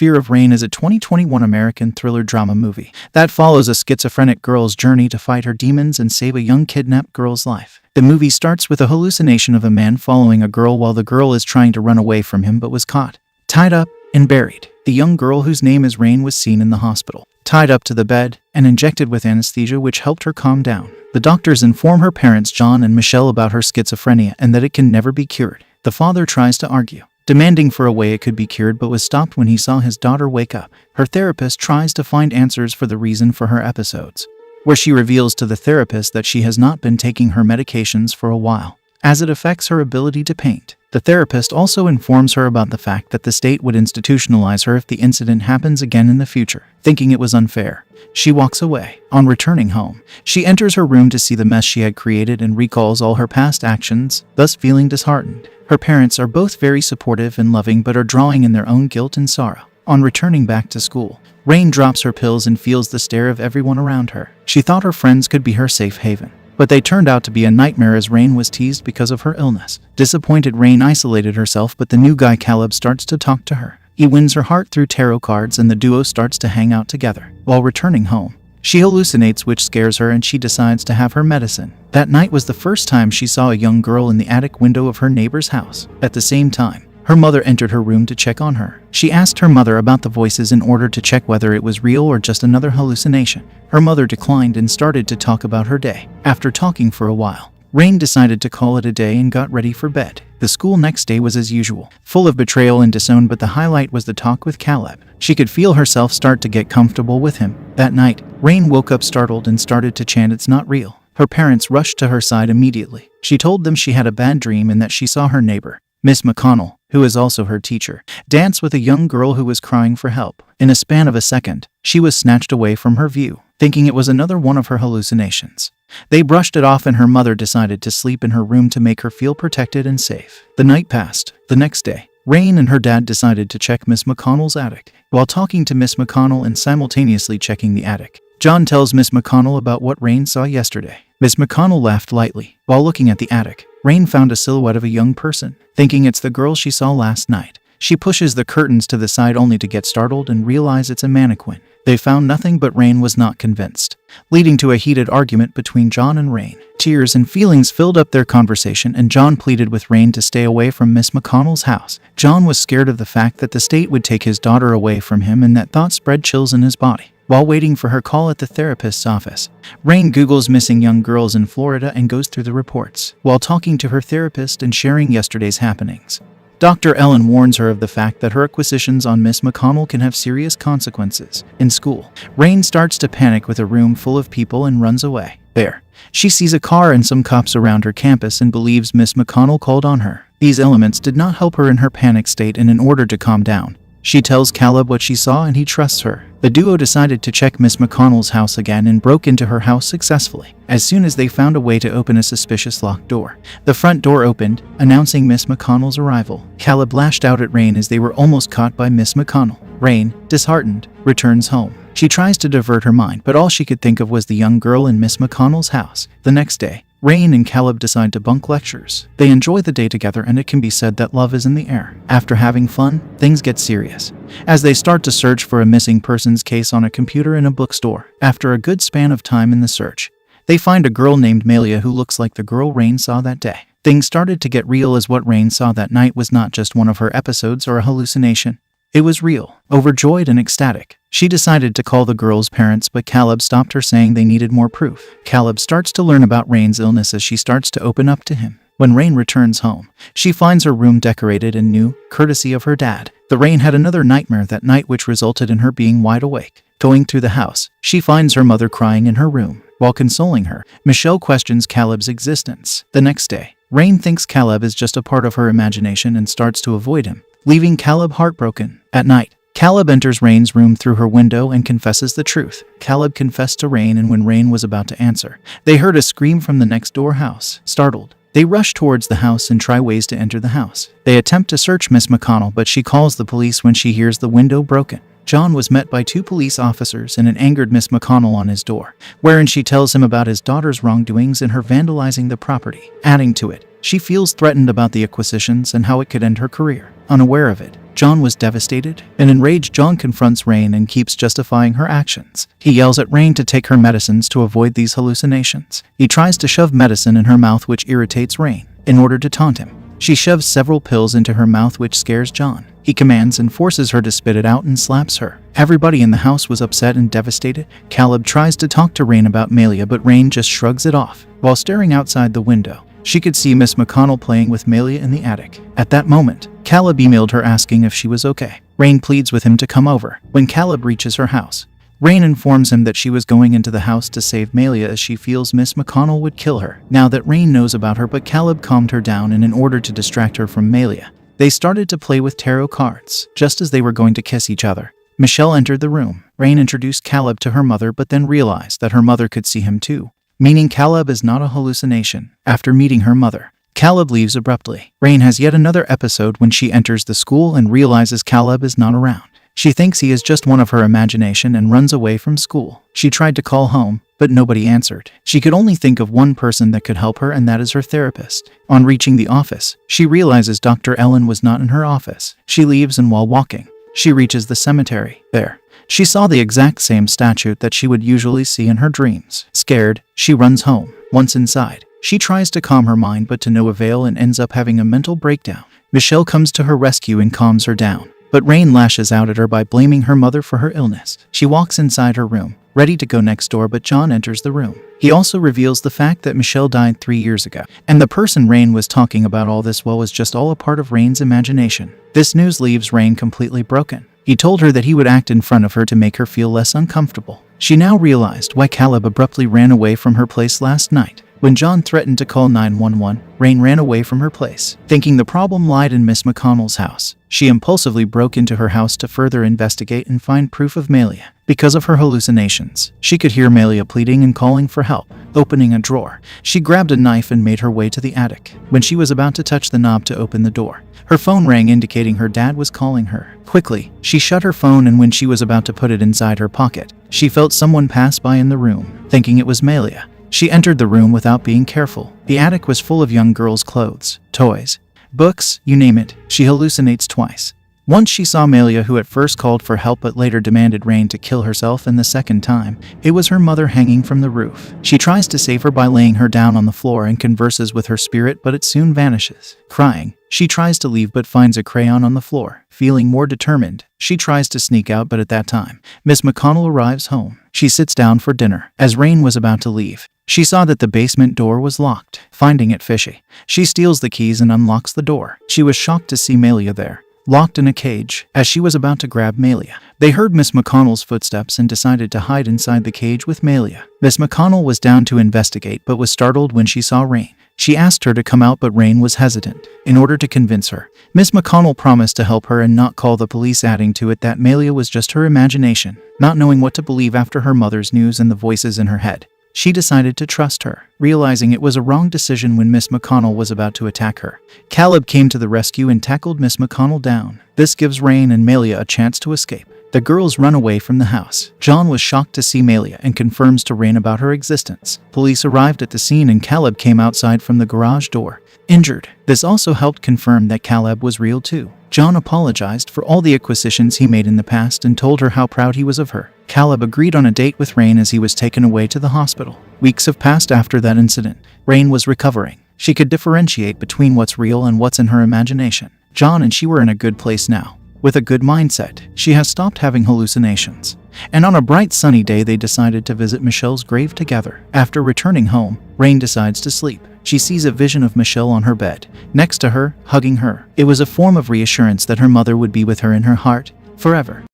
Fear of Rain is a 2021 American thriller drama movie that follows a schizophrenic girl's journey to fight her demons and save a young kidnapped girl's life. The movie starts with a hallucination of a man following a girl while the girl is trying to run away from him but was caught, tied up, and buried. The young girl, whose name is Rain, was seen in the hospital, tied up to the bed and injected with anesthesia, which helped her calm down. The doctors inform her parents, John and Michelle, about her schizophrenia and that it can never be cured. The father tries to argue, demanding for a way it could be cured, but was stopped when he saw his daughter wake up. Her therapist tries to find answers for the reason for her episodes, where she reveals to the therapist that she has not been taking her medications for a while, as it affects her ability to paint. The therapist also informs her about the fact that the state would institutionalize her if the incident happens again in the future. Thinking it was unfair, she walks away. On returning home, she enters her room to see the mess she had created and recalls all her past actions, thus feeling disheartened. Her parents are both very supportive and loving but are drawing in their own guilt and sorrow. On returning back to school, Rain drops her pills and feels the stare of everyone around her. She thought her friends could be her safe haven, but they turned out to be a nightmare as Rain was teased because of her illness. Disappointed, Rain isolated herself, but the new guy Caleb starts to talk to her. He wins her heart through tarot cards and the duo starts to hang out together. While returning home, she hallucinates, which scares her, and she decides to have her medicine. That night was the first time she saw a young girl in the attic window of her neighbor's house. At the same time, her mother entered her room to check on her. She asked her mother about the voices in order to check whether it was real or just another hallucination. Her mother declined and started to talk about her day. After talking for a while, Rain decided to call it a day and got ready for bed. The school next day was as usual, full of betrayal and disown, but the highlight was the talk with Caleb. She could feel herself start to get comfortable with him. That night, Rain woke up startled and started to chant, "It's not real." Her parents rushed to her side immediately. She told them she had a bad dream and that she saw her neighbor, Miss McConnell, who is also her teacher, dance with a young girl who was crying for help. In a span of a second, she was snatched away from her view, thinking it was another one of her hallucinations. They brushed it off and her mother decided to sleep in her room to make her feel protected and safe. The night passed. The next day, Rain and her dad decided to check Miss McConnell's attic. While talking to Miss McConnell and simultaneously checking the attic, John tells Miss McConnell about what Rain saw yesterday. Miss McConnell laughed lightly. While looking at the attic, Rain found a silhouette of a young person. Thinking it's the girl she saw last night, she pushes the curtains to the side only to get startled and realize it's a mannequin. They found nothing, but Rain was not convinced, leading to a heated argument between John and Rain. Tears and feelings filled up their conversation and John pleaded with Rain to stay away from Miss McConnell's house. John was scared of the fact that the state would take his daughter away from him, and that thought spread chills in his body. While waiting for her call at the therapist's office, Rain Googles missing young girls in Florida and goes through the reports. While talking to her therapist and sharing yesterday's happenings, Dr. Ellen warns her of the fact that her acquisitions on Miss McConnell can have serious consequences. In school, Rain starts to panic with a room full of people and runs away. There, she sees a car and some cops around her campus and believes Miss McConnell called on her. These elements did not help her in her panic state, and in order to calm down, she tells Caleb what she saw and he trusts her. The duo decided to check Miss McConnell's house again and broke into her house successfully. As soon as they found a way to open a suspicious locked door, the front door opened, announcing Miss McConnell's arrival. Caleb lashed out at Rain as they were almost caught by Miss McConnell. Rain, disheartened, returns home. She tries to divert her mind, but all she could think of was the young girl in Miss McConnell's house. The next day, Rain and Caleb decide to bunk lectures. They enjoy the day together and it can be said that love is in the air. After having fun, things get serious, as they start to search for a missing persons case on a computer in a bookstore. After a good span of time in the search, they find a girl named Malia who looks like the girl Rain saw that day. Things started to get real as what Rain saw that night was not just one of her episodes or a hallucination. It was real. Overjoyed and ecstatic, she decided to call the girl's parents, but Caleb stopped her, saying they needed more proof. Caleb starts to learn about Rain's illness as she starts to open up to him. When Rain returns home, she finds her room decorated and new, courtesy of her dad. The Rain had another nightmare that night which resulted in her being wide awake. Going through the house, she finds her mother crying in her room. While consoling her, Michelle questions Caleb's existence. The next day, Rain thinks Caleb is just a part of her imagination and starts to avoid him, leaving Caleb heartbroken. At night, Caleb enters Rain's room through her window and confesses the truth. Caleb confessed to Rain, and when Rain was about to answer, they heard a scream from the next door house. Startled, they rush towards the house and try ways to enter the house. They attempt to search Miss McConnell, but she calls the police when she hears the window broken. John was met by 2 police officers and an angered Miss McConnell on his door, wherein she tells him about his daughter's wrongdoings and her vandalizing the property. Adding to it, she feels threatened about the acquisitions and how it could end her career. Unaware of it, John was devastated. An enraged John confronts Rain and keeps justifying her actions. He yells at Rain to take her medicines to avoid these hallucinations. He tries to shove medicine in her mouth, which irritates Rain. In order to taunt him, she shoves several pills into her mouth, which scares John. He commands and forces her to spit it out and slaps her. Everybody in the house was upset and devastated. Caleb tries to talk to Rain about Malia, but Rain just shrugs it off. While staring outside the window, she could see Miss McConnell playing with Malia in the attic. At that moment, Caleb emailed her asking if she was okay. Rain pleads with him to come over. When Caleb reaches her house, Rain informs him that she was going into the house to save Malia as she feels Miss McConnell would kill her. Now that Rain knows about her, but Caleb calmed her down, and in order to distract her from Malia, they started to play with tarot cards. Just as they were going to kiss each other, Michelle entered the room. Rain introduced Caleb to her mother, but then realized that her mother could see him too, meaning Caleb is not a hallucination. After meeting her mother, Caleb leaves abruptly. Rain has yet another episode when she enters the school and realizes Caleb is not around. She thinks he is just one of her imagination and runs away from school. She tried to call home, but nobody answered. She could only think of one person that could help her, and that is her therapist. On reaching the office, she realizes Dr. Ellen was not in her office. She leaves, and while walking, she reaches the cemetery. There, she saw the exact same statue that she would usually see in her dreams. Scared, she runs home. Once inside, she tries to calm her mind, but to no avail, and ends up having a mental breakdown. Michelle comes to her rescue and calms her down, but Rain lashes out at her by blaming her mother for her illness. She walks inside her room, ready to go next door, but John enters the room. He also reveals the fact that Michelle died 3 years ago, and the person Rain was talking about all this while was just all a part of Rain's imagination. This news leaves Rain completely broken. He told her that he would act in front of her to make her feel less uncomfortable. She now realized why Caleb abruptly ran away from her place last night. When John threatened to call 911, Rain ran away from her place. Thinking the problem lied in Miss McConnell's house, she impulsively broke into her house to further investigate and find proof of Malia. Because of her hallucinations, she could hear Malia pleading and calling for help. Opening a drawer, she grabbed a knife and made her way to the attic. When she was about to touch the knob to open the door, her phone rang, indicating her dad was calling her. Quickly, she shut her phone, and when she was about to put it inside her pocket, she felt someone pass by in the room. Thinking it was Malia, she entered the room without being careful. The attic was full of young girls' clothes, toys, books, you name it. She hallucinates twice. Once she saw Malia, who at first called for help but later demanded Rain to kill herself, and the second time, it was her mother hanging from the roof. She tries to save her by laying her down on the floor and converses with her spirit, but it soon vanishes. Crying, she tries to leave but finds a crayon on the floor. Feeling more determined, she tries to sneak out, but at that time, Miss McConnell arrives home. She sits down for dinner. As Rain was about to leave, she saw that the basement door was locked. Finding it fishy, she steals the keys and unlocks the door. She was shocked to see Malia there, locked in a cage. As she was about to grab Malia, they heard Miss McConnell's footsteps and decided to hide inside the cage with Malia. Miss McConnell was down to investigate but was startled when she saw Rain. She asked her to come out, but Rain was hesitant. In order to convince her, Miss McConnell promised to help her and not call the police, adding to it that Malia was just her imagination. Not knowing what to believe after her mother's news and the voices in her head, she decided to trust her. Realizing it was a wrong decision when Miss McConnell was about to attack her, Caleb came to the rescue and tackled Miss McConnell down. This gives Rain and Malia a chance to escape. The girls run away from the house. John was shocked to see Malia and confirms to Rain about her existence. Police arrived at the scene and Caleb came outside from the garage door, injured. This also helped confirm that Caleb was real too. John apologized for all the acquisitions he made in the past and told her how proud he was of her. Caleb agreed on a date with Rain as he was taken away to the hospital. Weeks have passed after that incident. Rain was recovering. She could differentiate between what's real and what's in her imagination. John and she were in a good place now. With a good mindset, she has stopped having hallucinations. And on a bright sunny day, they decided to visit Michelle's grave together. After returning home, Rain decides to sleep. She sees a vision of Michelle on her bed, next to her, hugging her. It was a form of reassurance that her mother would be with her in her heart forever.